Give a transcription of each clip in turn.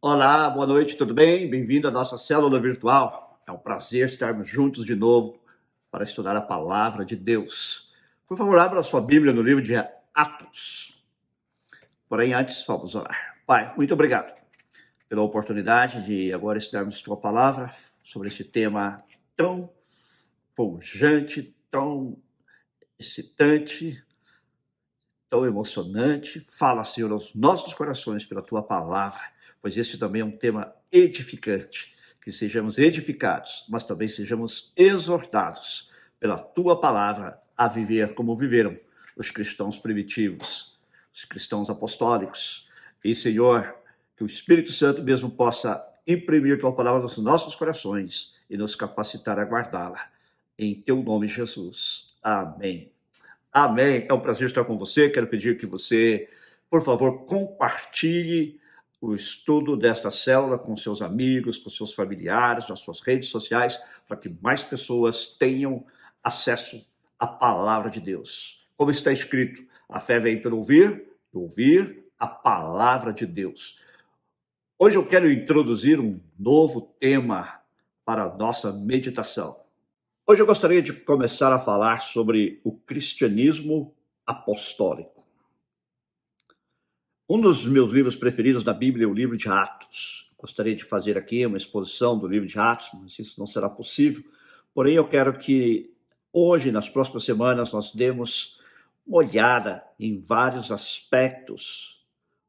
Olá, boa noite, tudo bem? Bem-vindo à nossa célula virtual. É um prazer estarmos juntos de novo para estudar a palavra de Deus. Por favor, abra a sua Bíblia no livro de Atos. Porém, antes, vamos orar. Pai, muito obrigado pela oportunidade de agora estudarmos tua palavra sobre esse tema tão pujante, tão excitante, tão emocionante. Fala, Senhor, aos nossos corações pela tua palavra, pois esse também é um tema edificante. Que sejamos edificados, mas também sejamos exortados pela tua palavra a viver como viveram os cristãos primitivos, os cristãos apostólicos. E, Senhor, que o Espírito Santo mesmo possa imprimir tua palavra nos nossos corações e nos capacitar a guardá-la. Em teu nome, Jesus. Amém. Amém. É um prazer estar com você. Quero pedir que você, por favor, compartilhe o estudo desta célula com seus amigos, com seus familiares, nas suas redes sociais, para que mais pessoas tenham acesso à palavra de Deus. Como está escrito, a fé vem pelo ouvir a palavra de Deus. Hoje eu quero introduzir um novo tema para a nossa meditação. Hoje eu gostaria de começar a falar sobre o cristianismo apostólico. Um dos meus livros preferidos da Bíblia é o livro de Atos. Gostaria de fazer aqui uma exposição do livro de Atos, mas isso não será possível. Porém, eu quero que hoje, nas próximas semanas, nós demos uma olhada em vários aspectos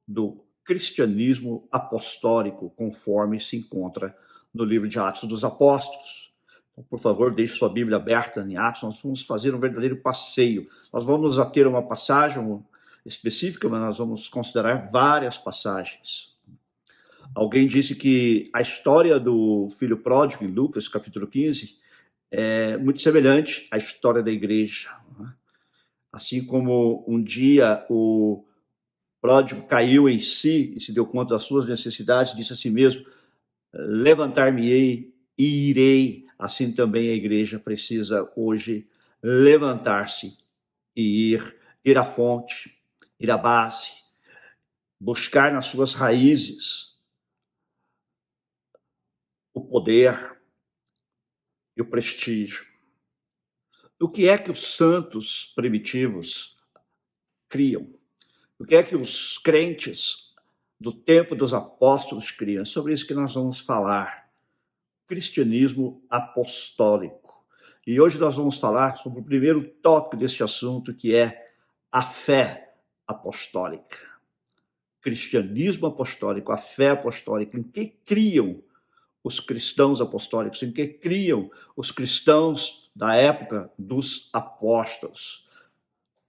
do cristianismo apostólico, conforme se encontra no livro de Atos dos Apóstolos. Então, por favor, deixe sua Bíblia aberta em Atos, nós vamos fazer um verdadeiro passeio. Nós vamos ter uma passagem específica, mas nós vamos considerar várias passagens. Alguém disse que a história do filho pródigo, em Lucas, capítulo 15, é muito semelhante à história da igreja. Assim como um dia o pródigo caiu em si e se deu conta das suas necessidades, disse a si mesmo, levantar-me-ei e irei. Assim também a igreja precisa hoje levantar-se e ir à fonte, ir à base, buscar nas suas raízes o poder e o prestígio. O que é que os santos primitivos criam? O que é que os crentes do tempo dos apóstolos criam? É sobre isso que nós vamos falar. Cristianismo apostólico. E hoje nós vamos falar sobre o primeiro tópico deste assunto, que é a fé apostólica. Cristianismo apostólico, a fé apostólica, em que criam os cristãos apostólicos, em que criam os cristãos da época dos apóstolos.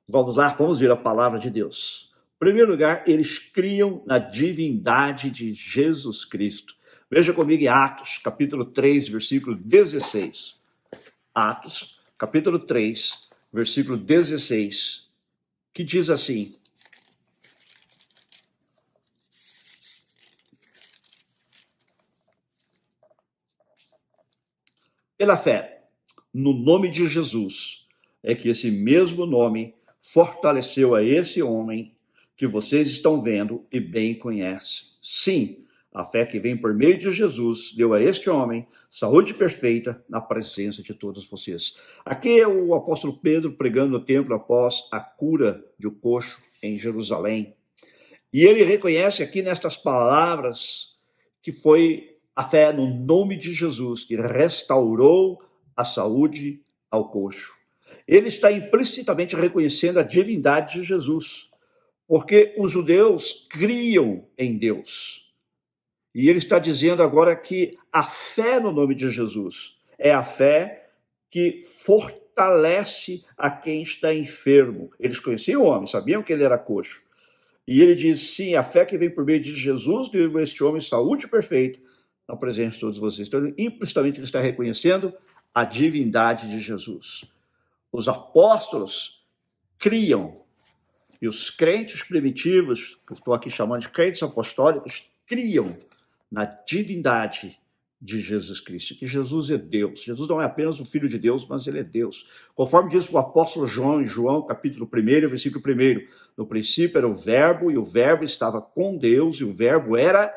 Vamos lá, vamos ver a palavra de Deus. Em primeiro lugar, eles criam na divindade de Jesus Cristo. Veja comigo em Atos, capítulo 3, versículo 16. Atos, capítulo 3, versículo 16, que diz assim: pela fé, no nome de Jesus, é que esse mesmo nome fortaleceu a esse homem que vocês estão vendo e bem conhecem. Sim, a fé que vem por meio de Jesus deu a este homem saúde perfeita na presença de todos vocês. Aqui é o apóstolo Pedro pregando no templo após a cura de um coxo em Jerusalém. E ele reconhece aqui nestas palavras que foi a fé no nome de Jesus que restaurou a saúde ao coxo. Ele está implicitamente reconhecendo a divindade de Jesus, porque os judeus criam em Deus. E ele está dizendo agora que a fé no nome de Jesus é a fé que fortalece a quem está enfermo. Eles conheciam o homem, sabiam que ele era coxo. E ele diz, sim, a fé que vem por meio de Jesus deu a este homem saúde perfeita na presença de todos vocês. Então, implicitamente, ele está reconhecendo a divindade de Jesus. Os apóstolos criam, e os crentes primitivos, que eu estou aqui chamando de crentes apostólicos, criam na divindade de Jesus Cristo, que Jesus é Deus. Jesus não é apenas o Filho de Deus, mas ele é Deus. Conforme diz o apóstolo João, em João, capítulo 1, versículo 1, no princípio era o verbo, e o verbo estava com Deus, e o verbo era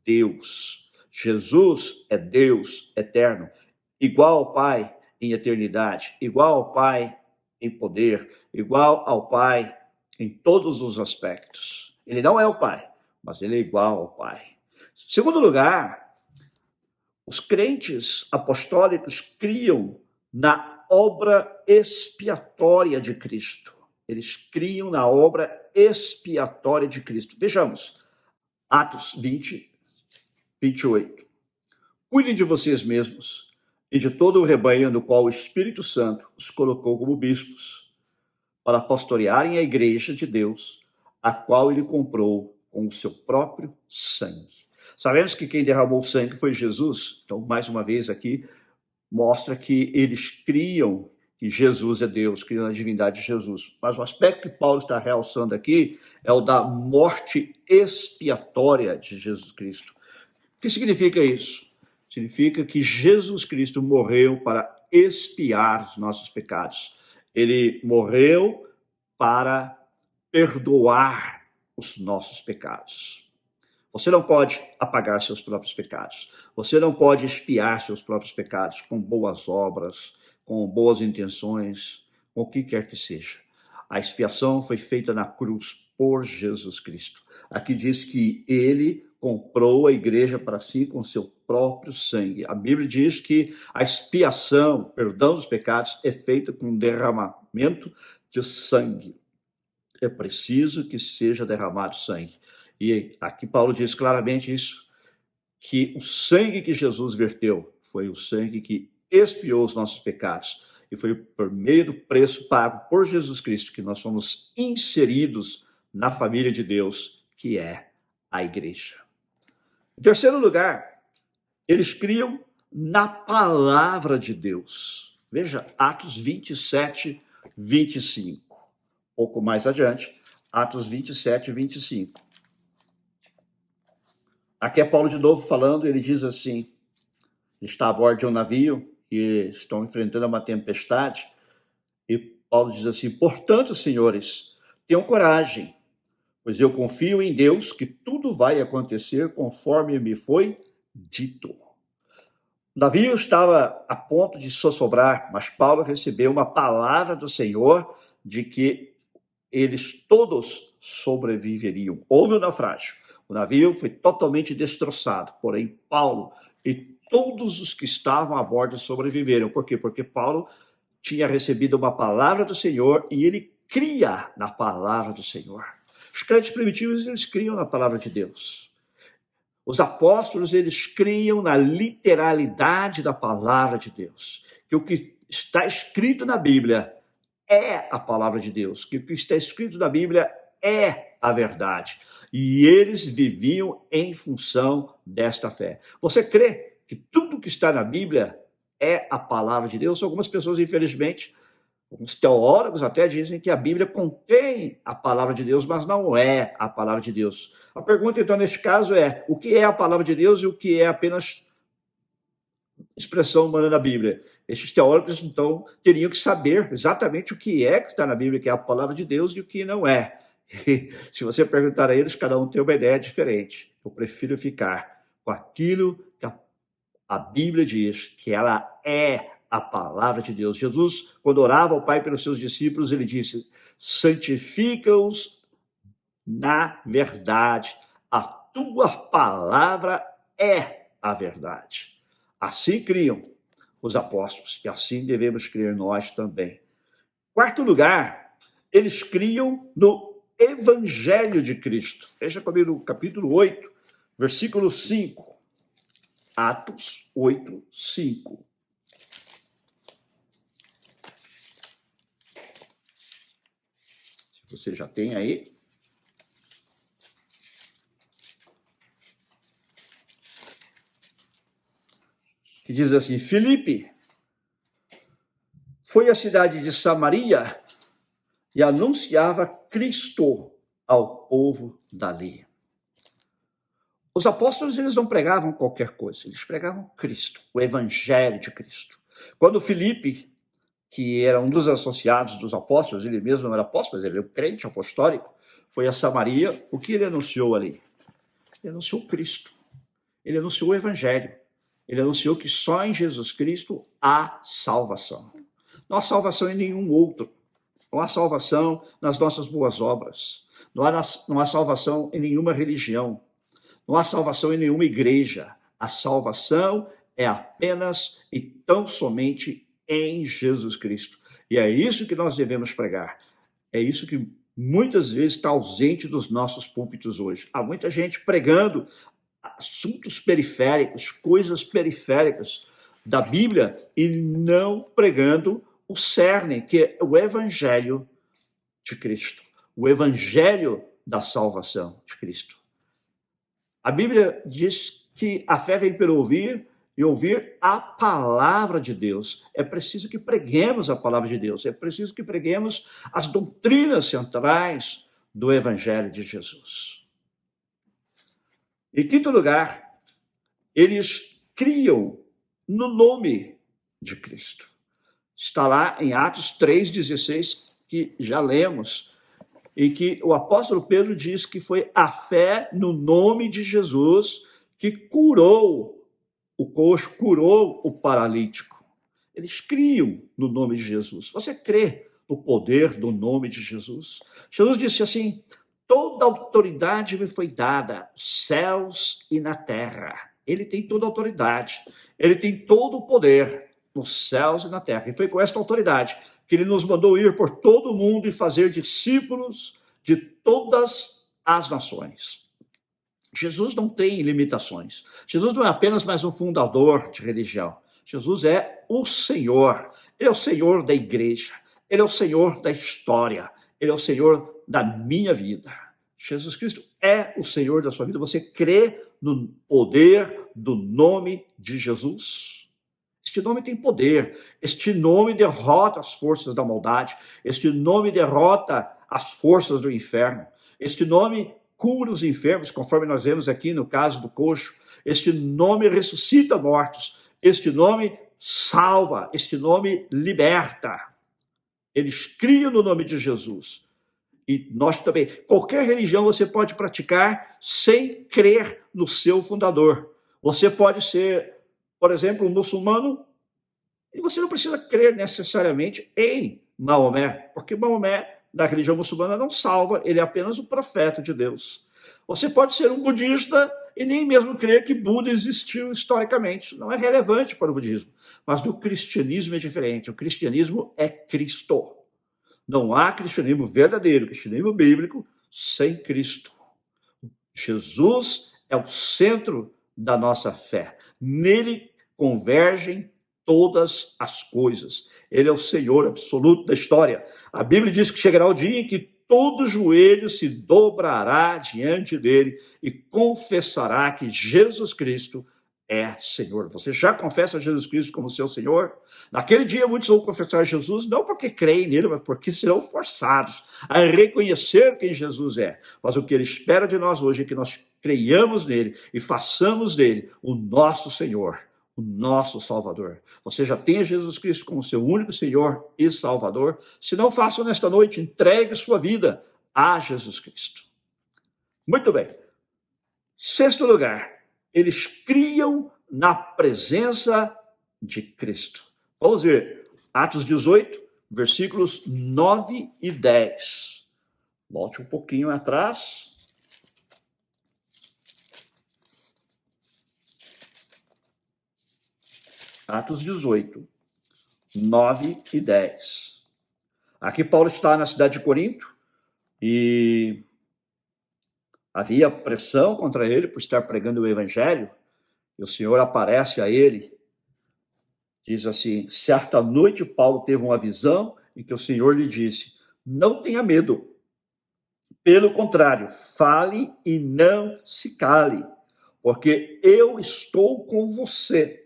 Deus. Jesus é Deus eterno, igual ao Pai em eternidade, igual ao Pai em poder, igual ao Pai em todos os aspectos. Ele não é o Pai, mas ele é igual ao Pai. Segundo lugar, os crentes apostólicos criam na obra expiatória de Cristo. Eles criam na obra expiatória de Cristo. Vejamos, Atos 20, 28. Cuidem de vocês mesmos e de todo o rebanho no qual o Espírito Santo os colocou como bispos, para pastorearem a igreja de Deus, a qual ele comprou com o seu próprio sangue. Sabemos que quem derramou sangue foi Jesus. Então, mais uma vez aqui, mostra que eles criam que Jesus é Deus, criam na divindade de Jesus. Mas o aspecto que Paulo está realçando aqui é o da morte expiatória de Jesus Cristo. O que significa isso? Significa que Jesus Cristo morreu para expiar os nossos pecados. Ele morreu para perdoar os nossos pecados. Você não pode apagar seus próprios pecados. Você não pode expiar seus próprios pecados com boas obras, com boas intenções, com o que quer que seja. A expiação foi feita na cruz por Jesus Cristo. Aqui diz que ele comprou a igreja para si com seu próprio sangue. A Bíblia diz que a expiação, perdão dos pecados, é feita com derramamento de sangue. É preciso que seja derramado sangue. E aqui Paulo diz claramente isso, que o sangue que Jesus verteu foi o sangue que expiou os nossos pecados. E foi por meio do preço pago por Jesus Cristo que nós somos inseridos na família de Deus, que é a igreja. Em terceiro lugar, eles criam na palavra de Deus. Veja, Atos 27, 25. Pouco mais adiante, Atos 27, 25. Aqui é Paulo de novo falando, ele diz assim, está a bordo de um navio e estão enfrentando uma tempestade, e Paulo diz assim, portanto, senhores, tenham coragem, pois eu confio em Deus que tudo vai acontecer conforme me foi dito. O navio estava a ponto de sossobrar, mas Paulo recebeu uma palavra do Senhor de que eles todos sobreviveriam. Houve um naufrágio. O navio foi totalmente destroçado, porém Paulo e todos os que estavam a bordo sobreviveram. Por quê? Porque Paulo tinha recebido uma palavra do Senhor e ele cria na palavra do Senhor. Os crentes primitivos, eles criam na palavra de Deus. Os apóstolos, eles criam na literalidade da palavra de Deus. Que o que está escrito na Bíblia é a palavra de Deus. Que o que está escrito na Bíblia é a verdade. E eles viviam em função desta fé. Você crê que tudo que está na Bíblia é a palavra de Deus? Algumas pessoas, infelizmente, alguns teólogos até dizem que a Bíblia contém a palavra de Deus, mas não é a palavra de Deus. A pergunta, então, neste caso é, o que é a palavra de Deus e o que é apenas expressão humana na Bíblia? Estes teólogos, então, teriam que saber exatamente o que está na Bíblia, que é a palavra de Deus, e o que não é. E, se você perguntar a eles, cada um tem uma ideia diferente. Eu prefiro ficar com aquilo que a Bíblia diz, que ela é a palavra de Deus. Jesus, quando orava ao Pai pelos seus discípulos, ele disse, santifica-os na verdade. A tua palavra é a verdade. Assim criam os apóstolos, e assim devemos crer nós também. Quarto lugar, eles criam no Evangelho de Cristo. Veja comigo no capítulo 8, versículo 5. Atos 8, 5. Se você já tem aí. Que diz assim, Filipe foi à cidade de Samaria e anunciava Cristo ao povo dali. Os apóstolos, eles não pregavam qualquer coisa, eles pregavam Cristo, o Evangelho de Cristo. Quando Filipe, que era um dos associados dos apóstolos, ele mesmo não era apóstolo, mas ele era um crente apostólico, foi a Samaria, o que ele anunciou ali? Ele anunciou Cristo. Ele anunciou o evangelho. Ele anunciou que só em Jesus Cristo há salvação. Não há salvação em nenhum outro. Não há salvação nas nossas boas obras. Não há salvação em nenhuma religião. Não há salvação em nenhuma igreja. A salvação é apenas e tão somente em Jesus Cristo. E é isso que nós devemos pregar. É isso que muitas vezes está ausente dos nossos púlpitos hoje. Há muita gente pregando assuntos periféricos, coisas periféricas da Bíblia e não pregando o cerne, que é o Evangelho de Cristo, o Evangelho da salvação de Cristo. A Bíblia diz que a fé vem pelo ouvir e ouvir a palavra de Deus. É preciso que preguemos a palavra de Deus, é preciso que preguemos as doutrinas centrais do Evangelho de Jesus. Em quinto lugar, eles criam no nome de Cristo. Está lá em Atos 3,16, que já lemos, em que o apóstolo Pedro diz que foi a fé no nome de Jesus que curou o coxo, curou o paralítico. Eles criam no nome de Jesus. Você crê no poder do nome de Jesus? Jesus disse assim: toda autoridade me foi dada, nos céus e na terra. Ele tem toda a autoridade, ele tem todo o poder nos céus e na terra. E foi com esta autoridade que ele nos mandou ir por todo o mundo e fazer discípulos de todas as nações. Jesus não tem limitações. Jesus não é apenas mais um fundador de religião. Jesus é o Senhor. Ele é o Senhor da igreja. Ele é o Senhor da história. Ele é o Senhor da minha vida. Jesus Cristo é o Senhor da sua vida. Você crê no poder do nome de Jesus? Este nome tem poder. Este nome derrota as forças da maldade. Este nome derrota as forças do inferno. Este nome cura os enfermos, conforme nós vemos aqui no caso do coxo. Este nome ressuscita mortos. Este nome salva. Este nome liberta. Eles criam no nome de Jesus. E nós também. Qualquer religião você pode praticar sem crer no seu fundador. Você pode ser, por exemplo, um muçulmano, e você não precisa crer necessariamente em Maomé, porque Maomé, da religião muçulmana, não salva, ele é apenas o profeta de Deus. Você pode ser um budista e nem mesmo crer que Buda existiu historicamente. Isso não é relevante para o budismo. Mas no cristianismo é diferente. O cristianismo é Cristo. Não há cristianismo verdadeiro, cristianismo bíblico, sem Cristo. Jesus é o centro da nossa fé. Nele convergem todas as coisas. Ele é o Senhor absoluto da história. A Bíblia diz que chegará o dia em que todo joelho se dobrará diante dele e confessará que Jesus Cristo é Senhor. Você já confessa Jesus Cristo como seu Senhor? Naquele dia muitos vão confessar Jesus não porque creem nele, mas porque serão forçados a reconhecer quem Jesus é. Mas o que ele espera de nós hoje é que nós creiamos nele e façamos dele o nosso Senhor, o nosso Salvador. Você já tem Jesus Cristo como seu único Senhor e Salvador? Se não, faça nesta noite, entregue sua vida a Jesus Cristo. Muito bem. Sexto lugar, eles criam na presença de Cristo. Vamos ver Atos 18, versículos 9 e 10. Volte um pouquinho atrás. Atos 18, 9 e 10. Aqui Paulo está na cidade de Corinto e havia pressão contra ele por estar pregando o evangelho. E o Senhor aparece a ele. Diz assim: certa noite Paulo teve uma visão em que o Senhor lhe disse: não tenha medo. Pelo contrário, fale e não se cale, porque eu estou com você.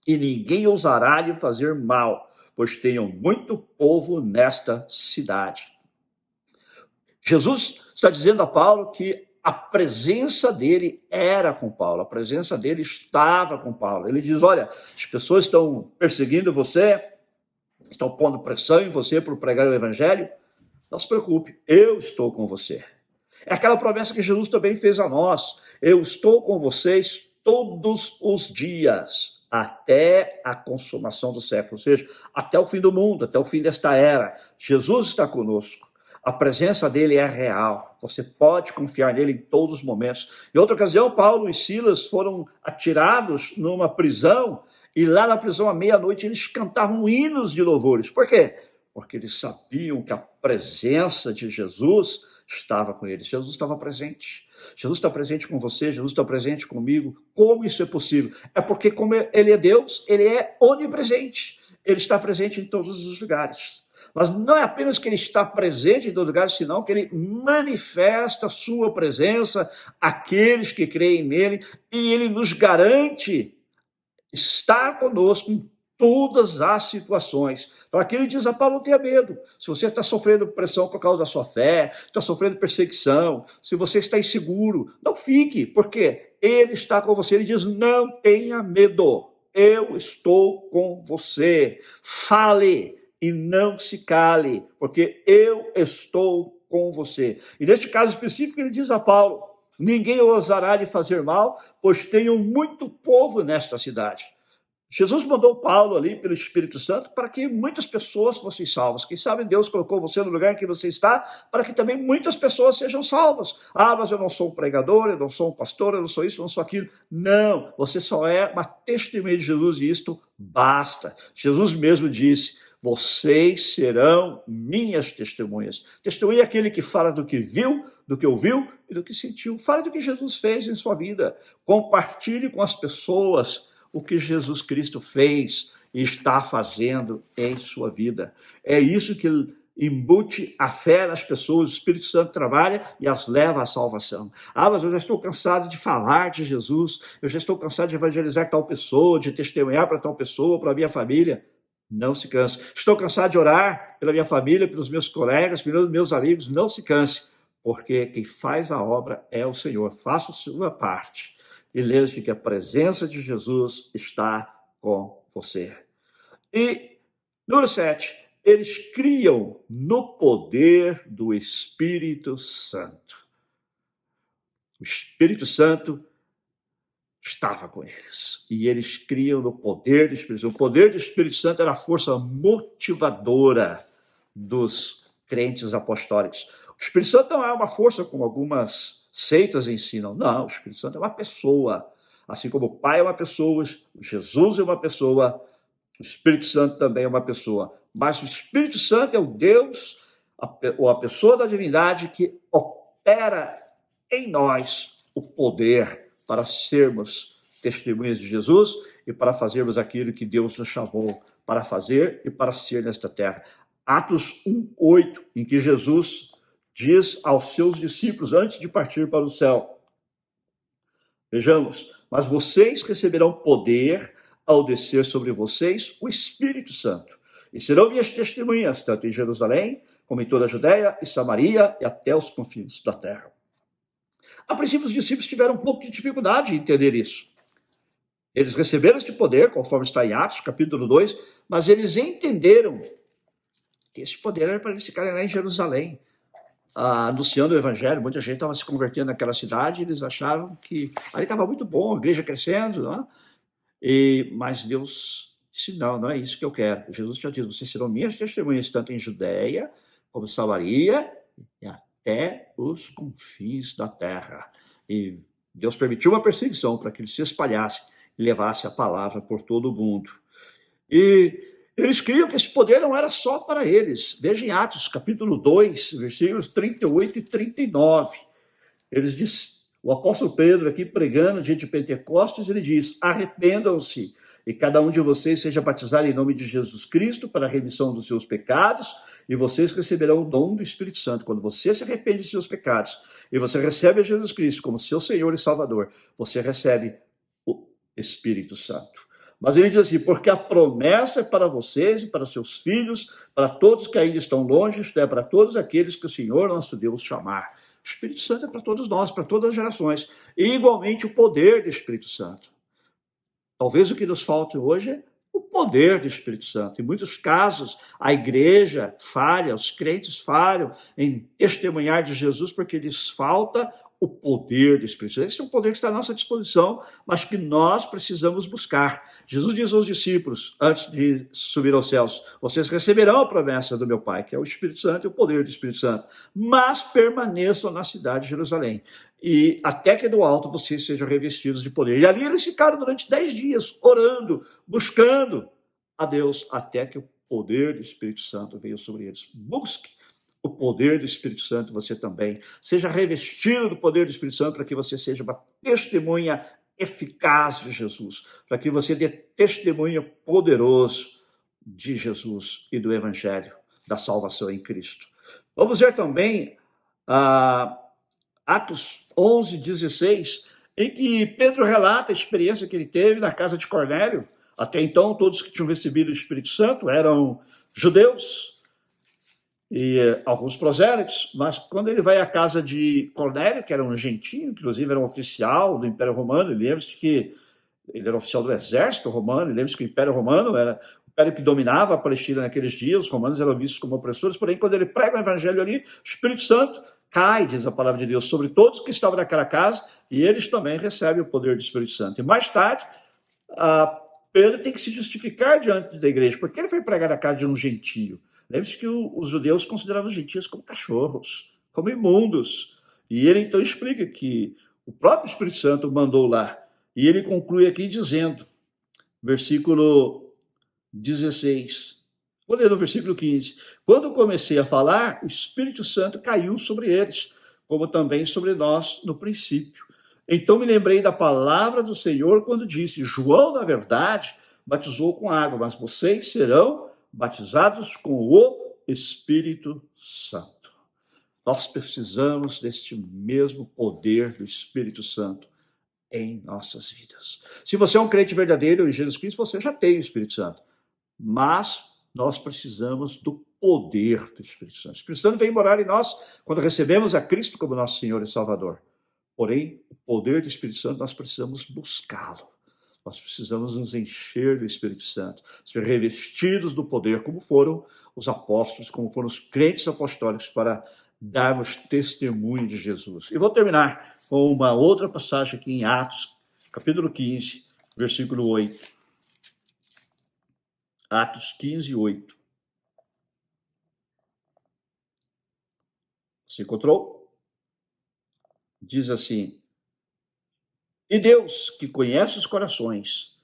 E ninguém ousará lhe fazer mal, pois tenho muito povo nesta cidade. Jesus está dizendo a Paulo que a presença dele era com Paulo, a presença dele estava com Paulo. Ele diz: olha, as pessoas estão perseguindo você, estão pondo pressão em você por pregar o evangelho. Não se preocupe, eu estou com você. É aquela promessa que Jesus também fez a nós: eu estou com vocês todos os dias, até a consumação do século, ou seja, até o fim do mundo, até o fim desta era. Jesus está conosco. A presença dele é real. Você pode confiar nele em todos os momentos. Em outra ocasião, Paulo e Silas foram atirados numa prisão, e lá na prisão, à meia-noite, eles cantavam hinos de louvores. Por quê? Porque eles sabiam que a presença de Jesus estava com eles. Jesus estava presente. Jesus está presente com você, Jesus está presente comigo. Como isso é possível? É porque, como ele é Deus, ele é onipresente. Ele está presente em todos os lugares. Mas não é apenas que ele está presente em todos os lugares, senão que ele manifesta a sua presença àqueles que creem nele, e ele nos garante estar conosco em todas as situações. Então aqui ele diz a Paulo: não tenha medo. Se você está sofrendo pressão por causa da sua fé, está sofrendo perseguição, se você está inseguro, não fique, porque ele está com você. Ele diz: não tenha medo, eu estou com você. Fale e não se cale, porque eu estou com você. E neste caso específico ele diz a Paulo: ninguém ousará de fazer mal, pois tenho muito povo nesta cidade. Jesus mandou Paulo ali pelo Espírito Santo para que muitas pessoas fossem salvas. Quem sabe Deus colocou você no lugar em que você está para que também muitas pessoas sejam salvas. Ah, mas eu não sou um pregador, eu não sou um pastor, eu não sou isso, eu não sou aquilo. Não, você só é uma testemunha de Jesus e isto basta. Jesus mesmo disse: vocês serão minhas testemunhas. Testemunha é aquele que fala do que viu, do que ouviu e do que sentiu. Fale do que Jesus fez em sua vida. Compartilhe com as pessoas o que Jesus Cristo fez e está fazendo em sua vida. É isso que embute a fé nas pessoas. O Espírito Santo trabalha e as leva à salvação. Ah, mas eu já estou cansado de falar de Jesus, eu já estou cansado de evangelizar tal pessoa, de testemunhar para tal pessoa, para a minha família. Não se canse. Estou cansado de orar pela minha família, pelos meus colegas, pelos meus amigos. Não se canse, porque quem faz a obra é o Senhor. Faça a sua parte e lembre-se que a presença de Jesus está com você. E, número 7, eles criam no poder do Espírito Santo. O Espírito Santo estava com eles, e eles criam no poder do Espírito Santo. O poder do Espírito Santo era a força motivadora dos crentes apostólicos. O Espírito Santo não é uma força como algumas seitas ensinam. Não, o Espírito Santo é uma pessoa. Assim como o Pai é uma pessoa, Jesus é uma pessoa, o Espírito Santo também é uma pessoa. Mas o Espírito Santo é o Deus, ou a pessoa da divindade que opera em nós o poder para sermos testemunhas de Jesus e para fazermos aquilo que Deus nos chamou para fazer e para ser nesta terra. Atos 1:8, em que Jesus diz aos seus discípulos antes de partir para o céu: vejamos, mas vocês receberão poder ao descer sobre vocês o Espírito Santo, e serão minhas testemunhas, tanto em Jerusalém, como em toda a Judéia e Samaria e até os confins da terra. A princípio, os discípulos tiveram um pouco de dificuldade em entender isso. Eles receberam este poder, conforme está em Atos, capítulo 2, mas eles entenderam que esse poder era para eles ficarem lá em Jerusalém, anunciando o evangelho. Muita gente estava se convertendo naquela cidade, eles achavam que ali estava muito bom, a igreja crescendo, não é? Mas Deus disse: não é isso que eu quero. Jesus já disse: vocês serão minhas testemunhas, tanto em Judéia, como em Samaria, e até os confins da terra. E Deus permitiu uma perseguição para que eles se espalhassem e levassem a palavra por todo o mundo. E eles criam que esse poder não era só para eles. Veja em Atos, capítulo 2, versículos 38 e 39. O apóstolo Pedro, aqui pregando no dia de Pentecostes, ele diz: arrependam-se e cada um de vocês seja batizado em nome de Jesus Cristo para a remissão dos seus pecados, e vocês receberão o dom do Espírito Santo. Quando você se arrepende de seus pecados e você recebe a Jesus Cristo como seu Senhor e Salvador, você recebe o Espírito Santo. Mas ele diz assim: porque a promessa é para vocês e para seus filhos, para todos que ainda estão longe, isto é, para todos aqueles que o Senhor nosso Deus chamar. O Espírito Santo é para todos nós, para todas as gerações. E igualmente o poder do Espírito Santo. Talvez o que nos falte hoje é o poder do Espírito Santo. Em muitos casos, a igreja falha, os crentes falham em testemunhar de Jesus porque lhes falta o poder do Espírito Santo. Esse é um poder que está à nossa disposição, mas que nós precisamos buscar. Jesus diz aos discípulos, antes de subir aos céus, vocês receberão a promessa do meu Pai, que é o Espírito Santo e o poder do Espírito Santo, mas permaneçam na cidade de Jerusalém, e até que do alto vocês sejam revestidos de poder. E ali eles ficaram durante 10 dias, orando, buscando a Deus, até que o poder do Espírito Santo veio sobre eles. Busque o poder do Espírito Santo, você também. Seja revestido do poder do Espírito Santo para que você seja uma testemunha eficaz de Jesus, para que você dê testemunho poderoso de Jesus e do Evangelho, da salvação em Cristo. Vamos ver também Atos 11, 16, em que Pedro relata a experiência que ele teve na casa de Cornélio. Até então, todos que tinham recebido o Espírito Santo eram judeus, e alguns prosélitos, mas quando ele vai à casa de Cornélio, que era um gentio, inclusive era um oficial do Império Romano, lembre-se que ele era oficial do exército romano, lembre-se que o Império Romano era o império que dominava a Palestina naqueles dias, os romanos eram vistos como opressores, porém quando ele prega o evangelho ali, o Espírito Santo cai, diz a palavra de Deus, sobre todos que estavam naquela casa, e eles também recebem o poder do Espírito Santo. E mais tarde, Pedro tem que se justificar diante da igreja, porque ele foi pregar na casa de um gentio. Lembre-se que os judeus consideravam os gentios como cachorros, como imundos. E ele então explica que o próprio Espírito Santo mandou lá. E ele conclui aqui dizendo, versículo 16, vou ler no versículo 15. Quando comecei a falar, o Espírito Santo caiu sobre eles, como também sobre nós no princípio. Então me lembrei da palavra do Senhor quando disse, João, na verdade, batizou com água, mas vocês serão batizados com o Espírito Santo. Nós precisamos deste mesmo poder do Espírito Santo em nossas vidas. Se você é um crente verdadeiro em Jesus Cristo, você já tem o Espírito Santo. Mas nós precisamos do poder do Espírito Santo. O Espírito Santo vem morar em nós quando recebemos a Cristo como nosso Senhor e Salvador. Porém, o poder do Espírito Santo, nós precisamos buscá-lo. Nós precisamos nos encher do Espírito Santo, ser revestidos do poder, como foram os apóstolos, como foram os crentes apostólicos, para darmos testemunho de Jesus. E vou terminar com uma outra passagem aqui em Atos, capítulo 15, versículo 8. Atos 15, 8. Você encontrou? Diz assim, e Deus, que conhece os corações,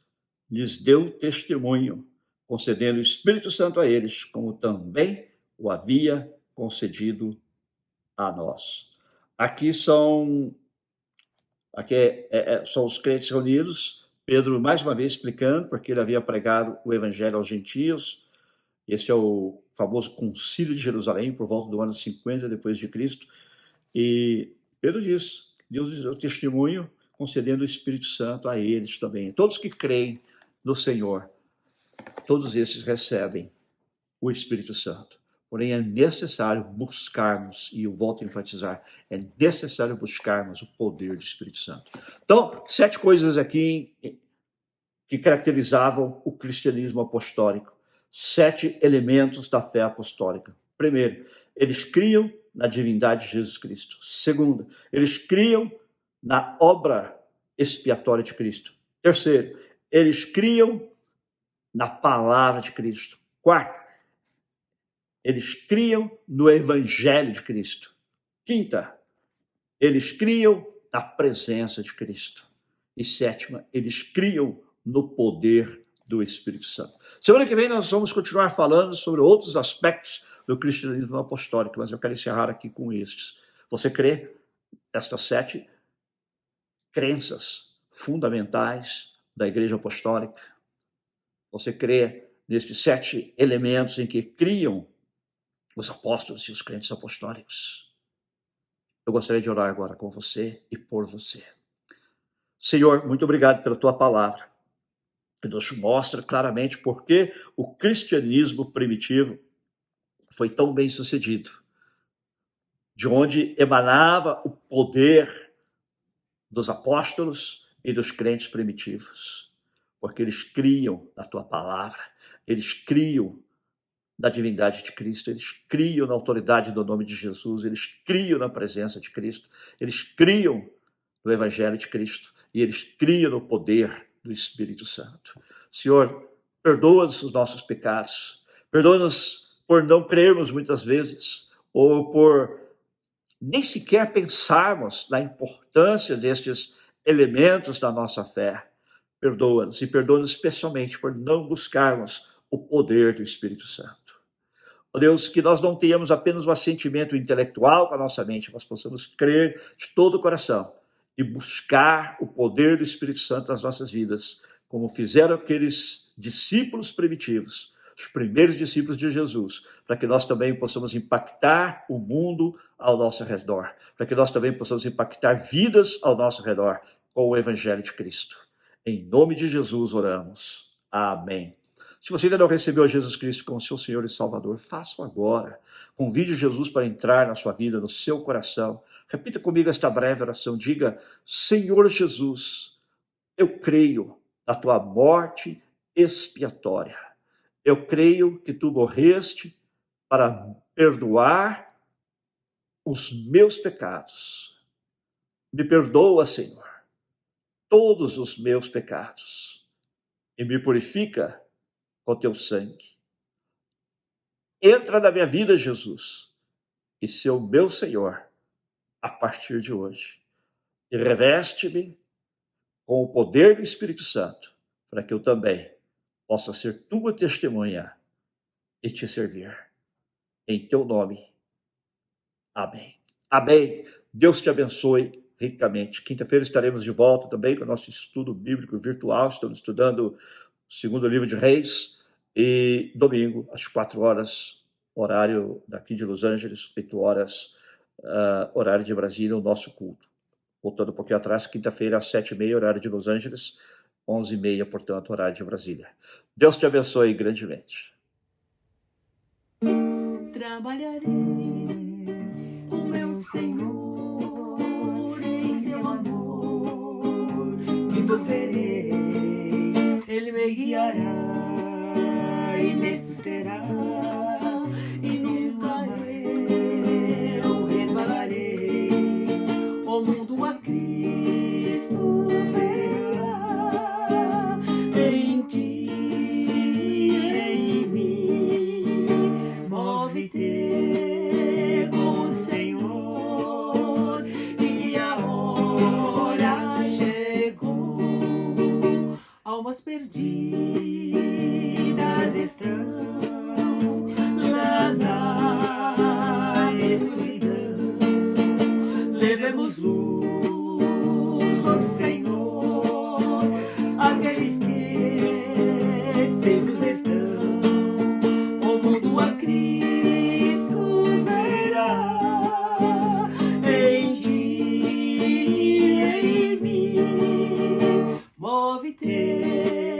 lhes deu testemunho, concedendo o Espírito Santo a eles, como também o havia concedido a nós. Aqui são os crentes reunidos, Pedro mais uma vez explicando, porque ele havia pregado o evangelho aos gentios. Esse é o famoso concílio de Jerusalém, por volta do ano 50 depois de Cristo. E Pedro diz, Deus deu testemunho, concedendo o Espírito Santo a eles também. Todos que creem no Senhor, todos esses recebem o Espírito Santo. Porém, é necessário buscarmos, e eu volto a enfatizar, é necessário buscarmos o poder do Espírito Santo. Então, 7 coisas aqui que caracterizavam o cristianismo apostólico. 7 elementos da fé apostólica. Primeiro, eles criam na divindade de Jesus Cristo. Segundo, eles criam na obra expiatória de Cristo. Terceiro, eles criam na palavra de Cristo. Quarto, eles criam no evangelho de Cristo. Quinta, eles criam na presença de Cristo. E sétima, eles criam no poder do Espírito Santo. Semana que vem nós vamos continuar falando sobre outros aspectos do cristianismo apostólico, mas eu quero encerrar aqui com estes. Você crê nestas 7 crenças fundamentais da Igreja Apostólica? Você crê nestes 7 elementos em que criam os apóstolos e os crentes apostólicos? Eu gostaria de orar agora com você e por você. Senhor, muito obrigado pela tua palavra, que nos mostra claramente por que o cristianismo primitivo foi tão bem sucedido, de onde emanava o poder dos apóstolos e dos crentes primitivos, porque eles criam na tua palavra, eles criam da divindade de Cristo, eles criam na autoridade do nome de Jesus, eles criam na presença de Cristo, eles criam no Evangelho de Cristo e eles criam no poder do Espírito Santo. Senhor, perdoa-nos os nossos pecados, perdoa-nos por não crermos muitas vezes, ou por nem sequer pensarmos na importância destes elementos da nossa fé. Perdoa-nos e perdoa-nos especialmente por não buscarmos o poder do Espírito Santo. Ó Deus, que nós não tenhamos apenas um assentimento intelectual com a nossa mente, mas possamos crer de todo o coração e buscar o poder do Espírito Santo nas nossas vidas, como fizeram aqueles discípulos primitivos, os primeiros discípulos de Jesus, para que nós também possamos impactar o mundo ao nosso redor, para que nós também possamos impactar vidas ao nosso redor com o Evangelho de Cristo. Em nome de Jesus oramos. Amém. Se você ainda não recebeu Jesus Cristo como seu Senhor e Salvador, faça agora. Convide Jesus para entrar na sua vida, no seu coração. Repita comigo esta breve oração. Diga: Senhor Jesus, eu creio na tua morte expiatória. Eu creio que tu morreste para perdoar os meus pecados. Me perdoa, Senhor, todos os meus pecados e me purifica com teu sangue. Entra na minha vida, Jesus, e ser o meu Senhor a partir de hoje. E reveste-me com o poder do Espírito Santo, para que eu também possa ser tua testemunha e te servir. Em teu nome. Amém. Amém. Deus te abençoe ricamente. Quinta-feira estaremos de volta também com o nosso estudo bíblico virtual. Estamos estudando o segundo livro de Reis. E domingo, às 4 horas, horário daqui de Los Angeles, 8 horas, horário de Brasília, o nosso culto. Voltando um pouquinho atrás, quinta-feira, às 7h30, horário de Los Angeles, 11h30, portanto, horário de Brasília. Deus te abençoe grandemente. Trabalharei com meu Senhor, em seu amor me moverei, Ele me guiará e me susterá, e nunca eu resvalarei. O mundo a Cristo verá, em ti, em mim, move-te com o Senhor, e que a hora chegou. Almas perdidas estão lá na escuridão. Levemos luz ao Senhor, aqueles que secos estão. O mundo a Cristo verá, em ti, em mim, move-te